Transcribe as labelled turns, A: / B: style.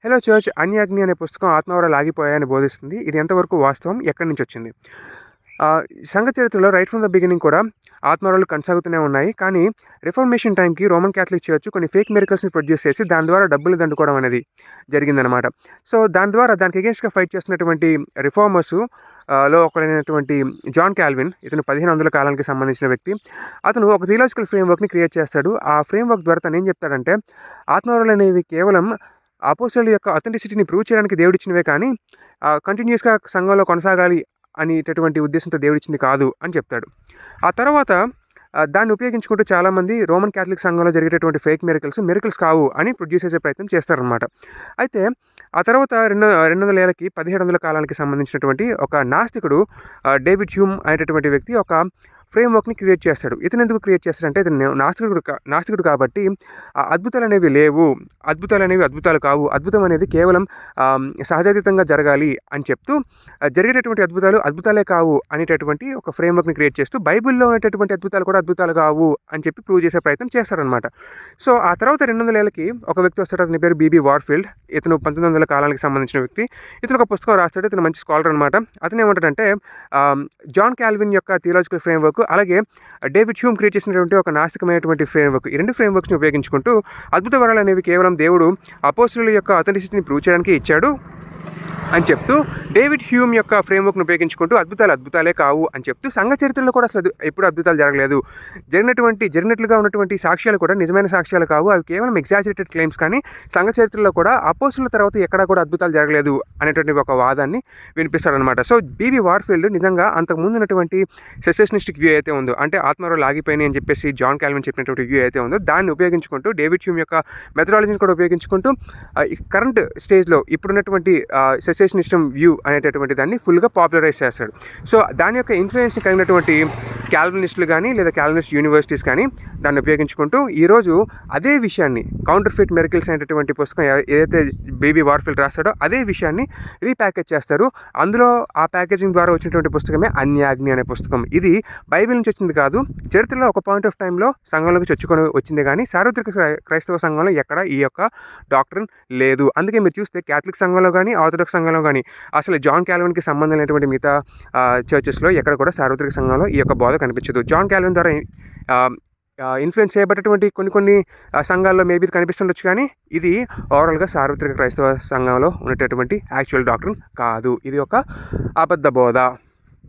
A: Hello church అన్య అగ్ని అనే పుస్తకం ఆత్మవరాలు ఆగిపోయాయని బోధిస్తుంది. ఇది ఎంతవరకు వాస్తవం? ఎక్కడి నుంచి వచ్చింది? సంఘ చరిత్రలో రైట్ ఫ్రమ్ ద బిగినింగ్ కూడా ఆత్మవరాలు కొనసాగుతూనే ఉన్నాయి. కానీ రిఫర్మేషన్ టైంకి రోమన్ క్యాథలిక్ చర్చ్ కొన్ని ఫేక్ మిరకల్స్ని ప్రొడ్యూస్ చేసి దాని ద్వారా డబ్బులు దండుకోవడం అనేది జరిగిందనమాట. సో దాని ద్వారా దానికి అగేన్స్ట్గా ఫైట్ చేస్తున్నటువంటి రిఫార్మర్స్ లో ఒకరైనటువంటి జాన్ క్యాల్విన్, ఇతను 1500 కాలానికి సంబంధించిన వ్యక్తి. అతను ఒక థియలాజికల్ ఫ్రేమ్వర్క్ని క్రియేట్ చేస్తాడు. ఆ ఫ్రేమ్వర్క్ ద్వారా తను ఏం చెప్తాడంటే ఆత్మవరాలు అనేవి కేవలం అపోస్తలుల యొక్క అథెంటిసిటీని ప్రూవ్ చేయడానికి దేవుడిచ్చినవే కానీ కంటిన్యూస్గా సంఘంలో కొనసాగాలి అనేటటువంటి ఉద్దేశంతో దేవుడిచ్చింది కాదు అని చెప్తాడు. ఆ తర్వాత దాన్ని ఉపయోగించుకుంటూ చాలామంది రోమన్ క్యాథలిక్ సంఘంలో జరిగేటటువంటి ఫేక్ మిరకల్స్ కావు అని ప్రొడ్యూస్ చేసే ప్రయత్నం చేస్తారనమాట. అయితే ఆ తర్వాత 200 ఏళ్ళకి 1700 కాలానికి సంబంధించినటువంటి ఒక నాస్తికుడు డేవిడ్ హ్యూమ్ అనేటటువంటి వ్యక్తి ఒక ఫ్రేమ్వర్క్ని క్రియేట్ చేస్తాడు. ఇతను ఎందుకు క్రియేట్ చేస్తాడంటే ఇతను నాస్తికుడు కాబట్టి అద్భుతాలు అనేవి లేవు, అద్భుతాలు కావు, అద్భుతం అనేది కేవలం సహజాతీతంగా జరగాలి అని చెప్తూ జరిగేటటువంటి అద్భుతాలే కావు అనేటటువంటి ఒక ఫ్రేమ్వర్క్ని క్రియేట్ చేస్తూ బైబిల్లో ఉన్నటువంటి అద్భుతాలు కూడా అద్భుతాలు కావు అని చెప్పి ప్రూవ్ చేసే ప్రయత్నం చేస్తారనమాట. సో ఆ తర్వాత 200 ఏళ్ళకి ఒక వ్యక్తి వస్తాడు. అతని పేరు బీబీ వార్ఫీల్డ్. ఇతను 1900 కాలానికి సంబంధించిన వ్యక్తి. ఇతను ఒక పుస్తకం రాస్తాడు. ఇతను మంచి స్కాలర్ అనమాట. అతను ఏమంటాడంటే జాన్ క్యాల్విన్ యొక్క థియలాజికల్ ఫ్రేమ్వర్క్ అలాగే డేవిడ్ హ్యూమ్ క్రియేట్ చేసినటువంటి ఒక నాస్తికమైనటువంటి ఫ్రేమ్వర్క్, ఈ రెండు ఫ్రేమ్వర్క్స్ని ఉపయోగించుకుంటూ అద్భుత వరాలు అనేవి కేవలం దేవుడు అపోస్తలుల యొక్క అథెంటిసిటీని ప్రూవ్ చేయడానికి ఇచ్చాడు అని చెప్తూ డేవిడ్ హ్యూమ్ యొక్క ఫ్రేమ్వర్క్ను ఉపయోగించుకుంటూ అద్భుతాలే కావు అని చెప్తూ సంఘ చరిత్రలో కూడా అసలు ఎప్పుడు అద్భుతాలు జరగలేదు, జరిగినట్లుగా ఉన్నటువంటి సాక్ష్యాలు కూడా నిజమైన సాక్ష్యాలు కావు, అవి కేవలం ఎగ్జాజరేటెడ్ క్లెయిమ్స్, కానీ సంఘ చరిత్రలో కూడా అపోస్తలుల తర్వాత ఎక్కడా కూడా అద్భుతాలు జరగలేదు అనేటువంటి ఒక వాదాన్ని వినిపిస్తాడనమాట. సో బీబీ వార్ఫీల్డ్ నిజంగా అంతకుముందు ఉన్నటువంటి సెసెషనిస్టిక్ వ్యూ అయితే ఉందో, అంటే ఆత్మవరాలు ఆగిపోయినాయి అని చెప్పేసి జాన్ క్యాల్విన్ చెప్పినటువంటి వ్యూ అయితే ఉందో దాన్ని ఉపయోగించుకుంటూ డేవిడ్ హ్యూమ్ యొక్క మెథడాలజీని కూడా ఉపయోగించుకుంటూ కరెంట్ స్టేజ్లో ఇప్పుడున్నటువంటి సెసెషనిస్టం వ్యూ అనేటటువంటి దాన్ని ఫుల్గా పాపులరైజ్ చేస్తాడు. సో దాని యొక్క ఇన్ఫ్లుయెన్స్ని కలిగినటువంటి క్యాల్వినిస్టులు కానీ లేదా క్యాల్వినిస్ట్ యూనివర్సిటీస్ కానీ దాన్ని ఉపయోగించుకుంటూ ఈరోజు అదే విషయాన్ని కౌంటర్ఫిట్ మిరకిల్స్ అనేటటువంటి పుస్తకం ఏదైతే బీబీ వార్ఫీల్డ్ రాస్తాడో అదే విషయాన్ని రీప్యాకేజ్ చేస్తారు. అందులో ఆ ప్యాకేజింగ్ ద్వారా వచ్చినటువంటి పుస్తకమే అన్యాగ్ని అనే పుస్తకం. ఇది బైబిల్ నుంచి వచ్చింది కాదు, చరిత్రలో ఒక పాయింట్ ఆఫ్ టైంలో సంఘంలోకి చొచ్చుకొని వచ్చింది, కానీ సార్వత్రిక క్రైస్తవ సంఘంలో ఎక్కడ ఈ యొక్క డాక్ట్రిన్ లేదు. అందుకే మీరు చూస్తే క్యాథలిక్ సంఘంలో కానీ ఆర్థడాక్స్ సంఘంలో కానీ అసలు జాన్ క్యాల్విన్కి సంబంధం లేనటువంటి మిగతా చర్చెస్లో ఎక్కడ కూడా సార్వత్రిక సంఘంలో ఈ యొక్క బోధ కనిపించదు. జాన్ క్యాల్విన్ ద్వారా ఇన్ఫ్లుయెన్స్ చేయబడ్డటువంటి కొన్ని సంఘాల్లో మేబీ కనిపిస్తుండొచ్చు, కానీ ఇది ఓవరాల్గా సార్వత్రిక క్రైస్తవ సంఘంలో ఉన్నటువంటి యాక్చువల్ డాక్ట్రిన్ కాదు. ఇది ఒక అబద్ధ బోధ.